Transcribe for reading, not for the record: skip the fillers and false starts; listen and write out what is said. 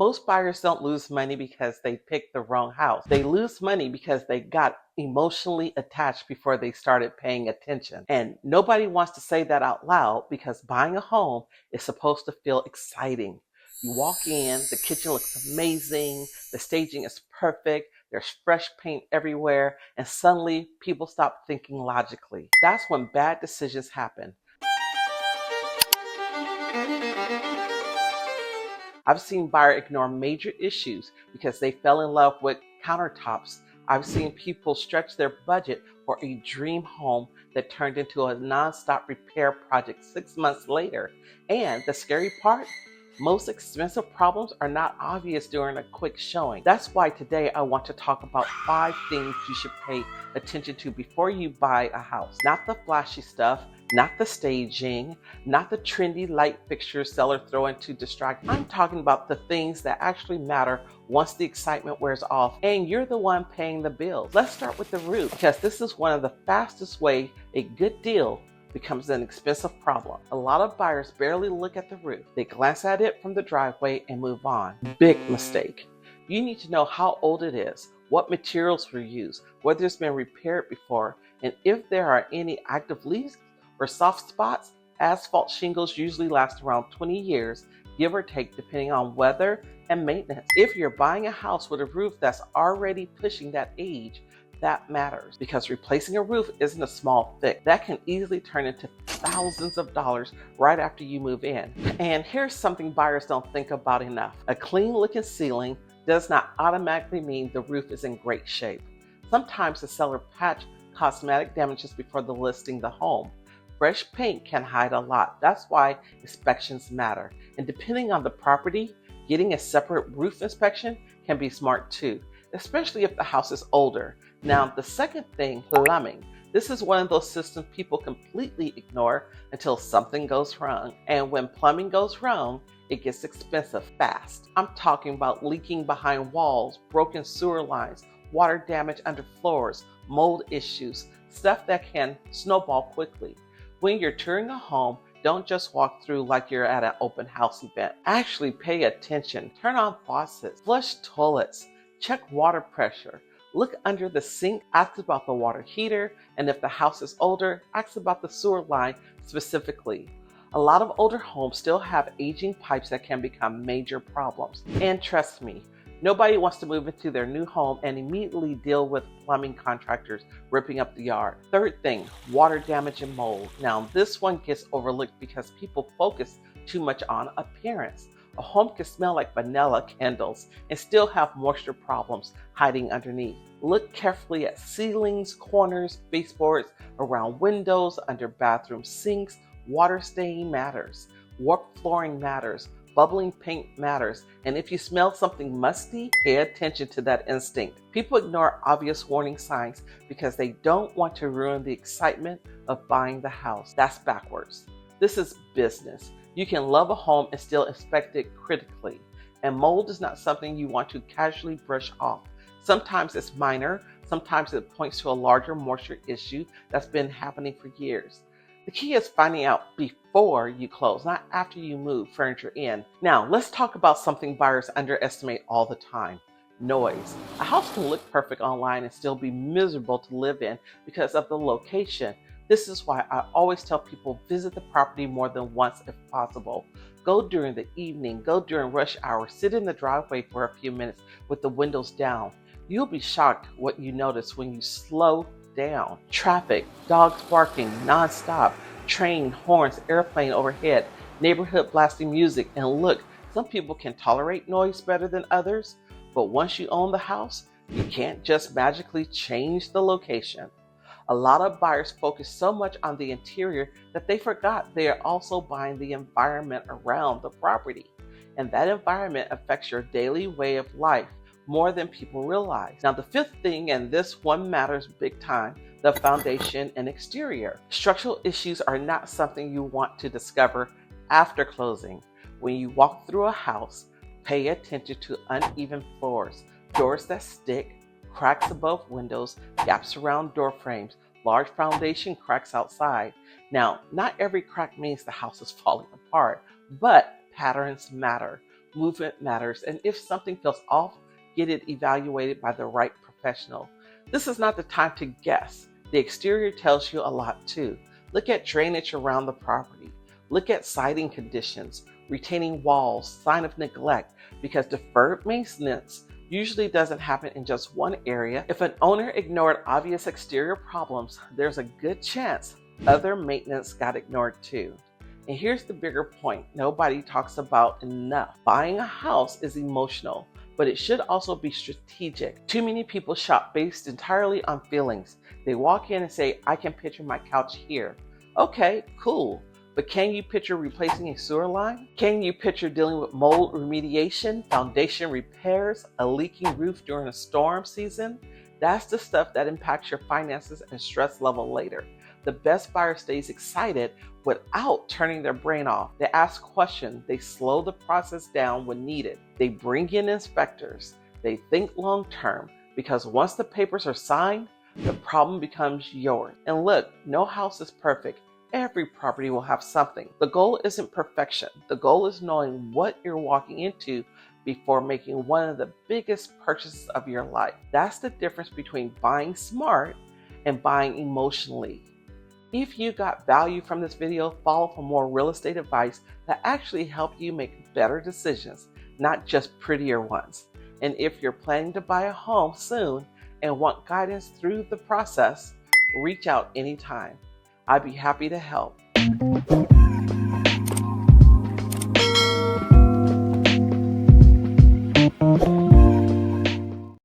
Most buyers don't lose money because they picked the wrong house. They lose money because they got emotionally attached before they started paying attention. And nobody wants to say that out loud because buying a home is supposed to feel exciting. You walk in, the kitchen looks amazing, the staging is perfect, there's fresh paint everywhere, and suddenly people stop thinking logically. That's when bad decisions happen. I've seen buyers ignore major issues because they fell in love with countertops. I've seen people stretch their budget for a dream home that turned into a nonstop repair project 6 months later. And the scary part? Most expensive problems are not obvious during a quick showing. That's why today I want to talk about 5 things you should pay attention to before you buy a house. Not the flashy stuff, not the staging, not the trendy light fixtures sellers throw in to distract. I'm talking about the things that actually matter once the excitement wears off and you're the one paying the bills. Let's start with the roof because this is one of the fastest way a good deal becomes an expensive problem. A lot of buyers barely look at the roof. They glance at it from the driveway and move on. Big mistake. You need to know how old it is, what materials were used, whether it's been repaired before, and if there are any active leaks or soft spots. Asphalt shingles usually last around 20 years, give or take, depending on weather and maintenance. If you're buying a house with a roof that's already pushing that age, that matters because replacing a roof isn't a small fix. That can easily turn into thousands of dollars right after you move in. And here's something buyers don't think about enough. A clean looking ceiling does not automatically mean the roof is in great shape. Sometimes the seller patched cosmetic damages before the listing the home. Fresh paint can hide a lot. That's why inspections matter. And depending on the property, getting a separate roof inspection can be smart too, especially if the house is older. Now, the second thing, plumbing. This is one of those systems people completely ignore until something goes wrong. And when plumbing goes wrong, it gets expensive fast. I'm talking about leaking behind walls, broken sewer lines, water damage under floors, mold issues, stuff that can snowball quickly. When you're touring a home, don't just walk through like you're at an open house event. Actually pay attention. Turn on faucets, flush toilets, check water pressure. Look under the sink, ask about the water heater, and if the house is older, ask about the sewer line specifically. A lot of older homes still have aging pipes that can become major problems. And trust me, nobody wants to move into their new home and immediately deal with plumbing contractors ripping up the yard. Third thing, water damage and mold. Now this one gets overlooked because people focus too much on appearance. A home can smell like vanilla candles and still have moisture problems hiding underneath. Look carefully at ceilings, corners, baseboards, around windows, under bathroom sinks. Water stain matters. Warped flooring matters. Bubbling paint matters. And if you smell something musty, pay attention to that instinct. People ignore obvious warning signs because they don't want to ruin the excitement of buying the house. That's backwards. This is business. You can love a home and still inspect it critically. And mold is not something you want to casually brush off. Sometimes it's minor, sometimes it points to a larger moisture issue that's been happening for years. The key is finding out before you close, not after you move furniture in. Now, let's talk about something buyers underestimate all the time. Noise. A house can look perfect online and still be miserable to live in because of the location. This is why I always tell people visit the property more than once if possible. Go during the evening, go during rush hour, sit in the driveway for a few minutes with the windows down. You'll be shocked what you notice when you slow down. Traffic, dogs barking nonstop, train, horns, airplane overhead, neighborhood blasting music, and look, some people can tolerate noise better than others, but once you own the house, you can't just magically change the location. A lot of buyers focus so much on the interior that they forgot they are also buying the environment around the property. And that environment affects your daily way of life more than people realize. Now, the fifth thing, and this one matters big time, the foundation and exterior. Structural issues are not something you want to discover after closing. When you walk through a house, pay attention to uneven floors, doors that stick, cracks above windows, gaps around door frames, large foundation cracks outside. Now, not every crack means the house is falling apart, but patterns matter. movement matters, and if something feels off, get it evaluated by the right professional. This is not the time to guess. The exterior tells you a lot too. Look at drainage around the property. Look at siding conditions, retaining walls, sign of neglect, because deferred maintenance usually doesn't happen in just one area. If an owner ignored obvious exterior problems, there's a good chance other maintenance got ignored too. And here's the bigger point nobody talks about enough. Buying a house is emotional, but it should also be strategic. Too many people shop based entirely on feelings. They walk in and say, I can picture my couch here. Okay, cool. But can you picture replacing a sewer line? Can you picture dealing with mold remediation, foundation repairs, a leaking roof during a storm season? That's the stuff that impacts your finances and stress level later. The best buyer stays excited without turning their brain off. They ask questions. They slow the process down when needed. They bring in inspectors. They think long term, because once the papers are signed, the problem becomes yours. And look, no house is perfect. Every property will have something. The goal isn't perfection. The goal is knowing what you're walking into before making one of the biggest purchases of your life. That's the difference between buying smart and buying emotionally. If you got value from this video, follow for more real estate advice that actually help you make better decisions, not just prettier ones. And if you're planning to buy a home soon and want guidance through the process, reach out anytime. I'd be happy to help.